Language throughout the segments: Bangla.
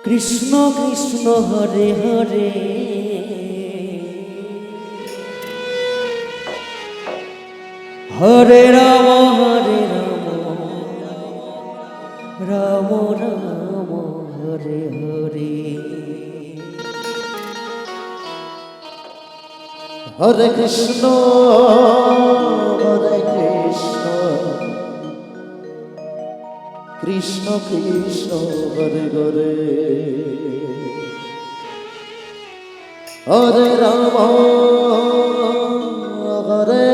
কৃষ্ণ কৃষ্ণ হরে হরে হরে রাম রাম রাম হরে হরে হরে কৃষ্ণ কৃষ্ণ কৃষ্ণ হরে হরে হরে রাম হরে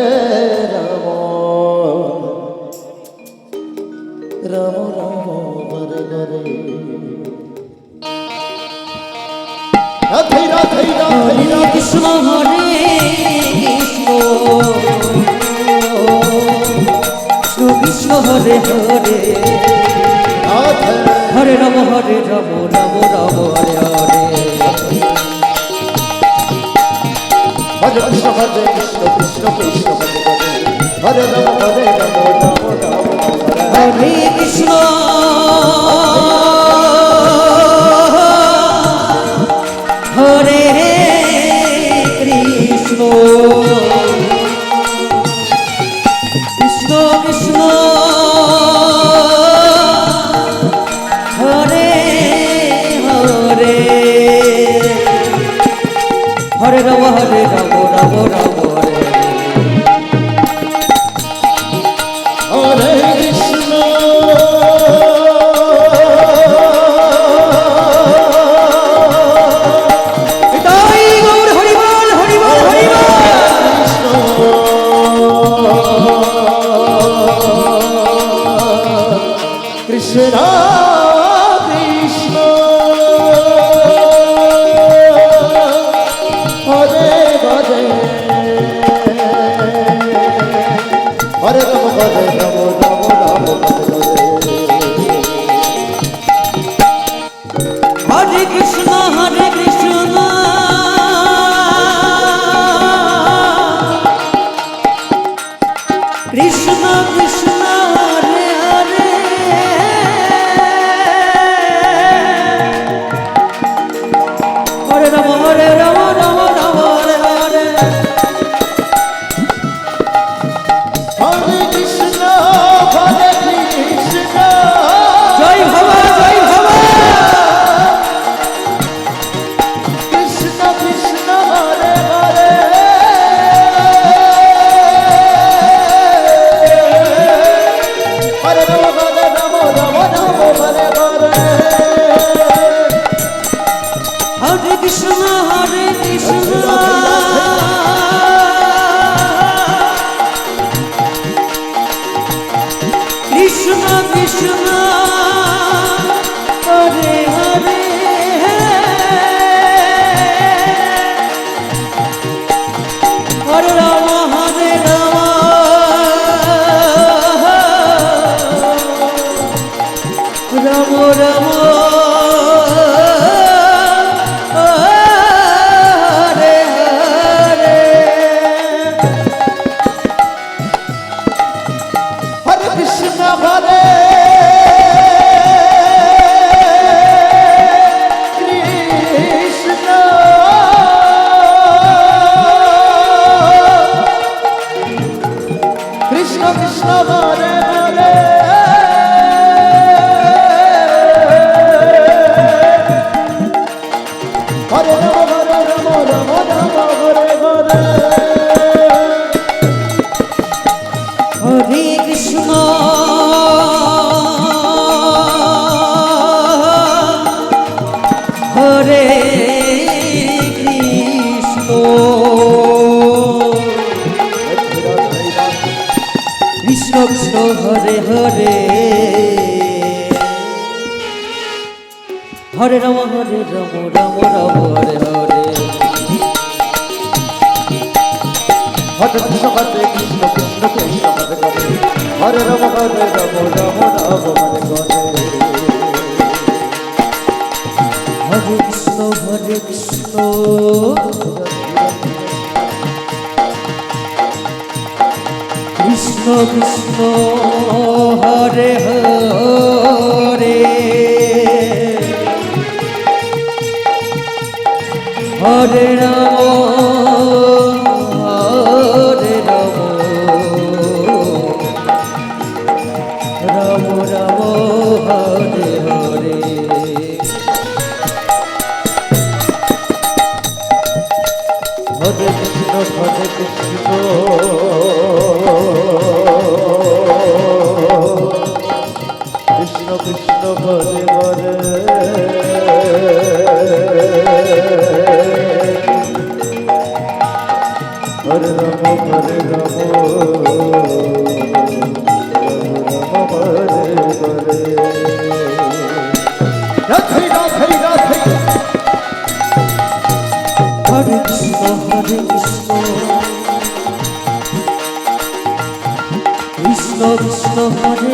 রাম রাম রাম হরে হরে রাধে রাধে রাধে কৃষ্ণ হরে কৃষ্ণ কৃষ্ণ হরে হরে হরে রাম রাম রাম হরে হরে হরে কৃষ্ণ কৃষ্ণ কৃষ্ণ হরে হরে হরে রাম রাম রাম হরে কৃষ্ণ হরে কৃষ্ণ কৃষ্ণ কৃষ্ণ হরে হরে হরে রাম রাম রাম হরে হরে কৃষ্ণ তাই গৌর হরিবল হরিবল হরিবল কৃষ্ণ কৃষ্ণ হরে হরে হরে রাম হরে রাম রাম রাম হরে কৃষ্ণ হরে কৃষ্ণ কৃষ্ণ কৃষ্ণ হরে হরে হরে রাম রাম রাম হরে হরে হরে কৃষ্ণ জয় ভবা জয় ভবা কৃষ্ণ কৃষ্ণ হরে হরে হরে রাম রাম রাম হরে হরে হরে কৃষ্ণ হরে কৃষ্ণ কৃষ্ণ কৃষ্ণ হরে হরে হরে রাম রাম রাম হরে হরে হরে কৃষ্ণ হরে কৃষ্ণ কৃষ্ণ কৃষ্ণ হরে হরে হরে রাম রাম রাম হরে হরে হরে কৃষ্ণ হরে কৃষ্ণ কৃষ্ণ কৃষ্ণ হরে হরে হরে রাম রাম রাম হরে হরে হরে কৃষ্ণ কৃষ্ণ কৃষ্ণ কৃষ্ণ হরে হরে হরে রাম রাম রাম হরে হরে হরে কৃষ্ণ কৃষ্ণ কৃষ্ণ হরে হরে রাম হরে রাম রাম রাম হরে হরে হরে কৃষ্ণ কৃষ্ণ কৃষ্ণ হরে হরে হরে রাম হরে রাম রাম হরে হরে রাধে রাধে রাধে হরে কৃষ্ণ কৃষ্ণ কৃষ্ণ হরে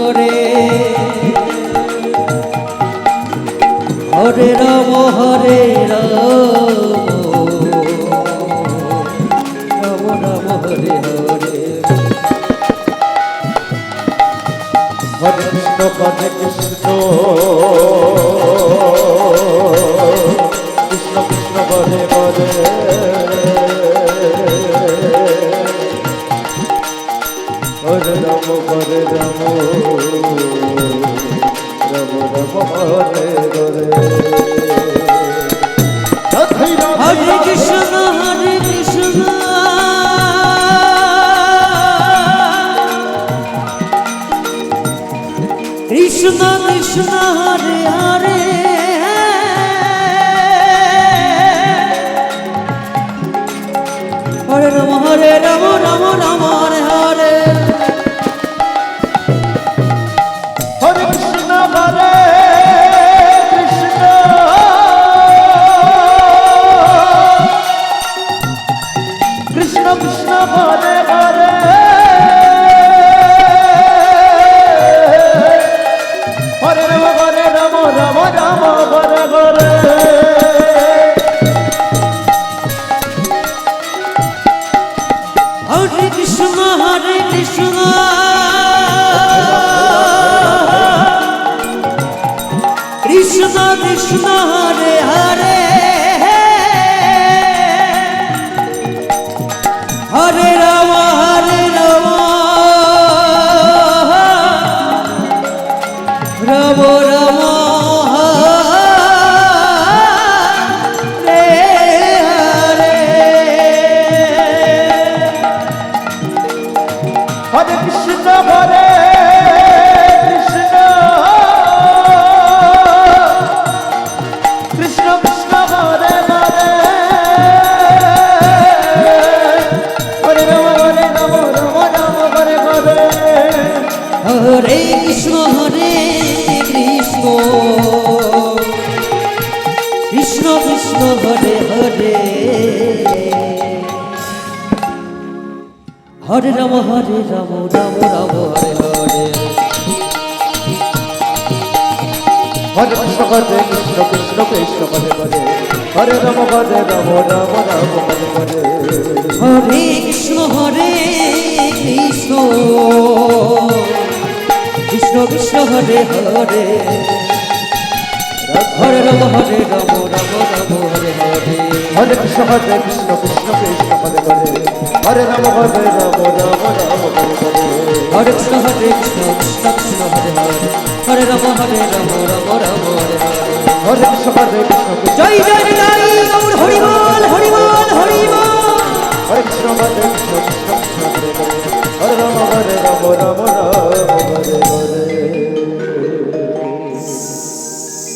হরে হরে রাম রাম রাম হরে হরে হরে কৃষ্ণ কৃষ্ণ কৃষ্ণ হরে হরে হরে রাম রাম রাম হরে হরে হরে কৃষ্ণ কৃষ্ণ কৃষ্ণ হরে হরে হরে রাম রাম রাম হরে হরে হরে কৃষ্ণ হরে কৃষ্ণ কৃষ্ণ কৃষ্ণ হরে হরে হরে রাম রাম রাম হরে হরে হরে কৃষ্ণ কৃষ্ণ কৃষ্ণ হরে হরে হরে রাম রাম রাম হরে হরে হরে কৃষ্ণ হরে কৃষ্ণ কৃষ্ণ কৃষ্ণ হরে হরে হরে রাম রাম রাম হরে হরে হরে কৃষ্ণ কৃষ্ণ কৃষ্ণ কৃষ্ণ হরে হরে হরে রাম রাম রাম হরে হরে হরে কৃষ্ণ কৃষ্ণ কৃষ্ণ কৃষ্ণ হরে হরে হরে রাম রাম রাম হরে হরে হরে কৃষ্ণ কৃষ্ণ কৃষ্ণ কৃষ্ণ হরে হরে হরে রাম রাম রাম হরে হরে হরে কৃষ্ণ কৃষ্ণ কৃষ্ণ কৃষ্ণ হরে হরে হরে রাম রাম রাম হরে হরে হরে কৃষ্ণ কৃষ্ণ কৃষ্ণ হরে হরে হরে রাম রাম রাম রাম হরে হরে হরে কৃষ্ণ কৃষ্ণ জয়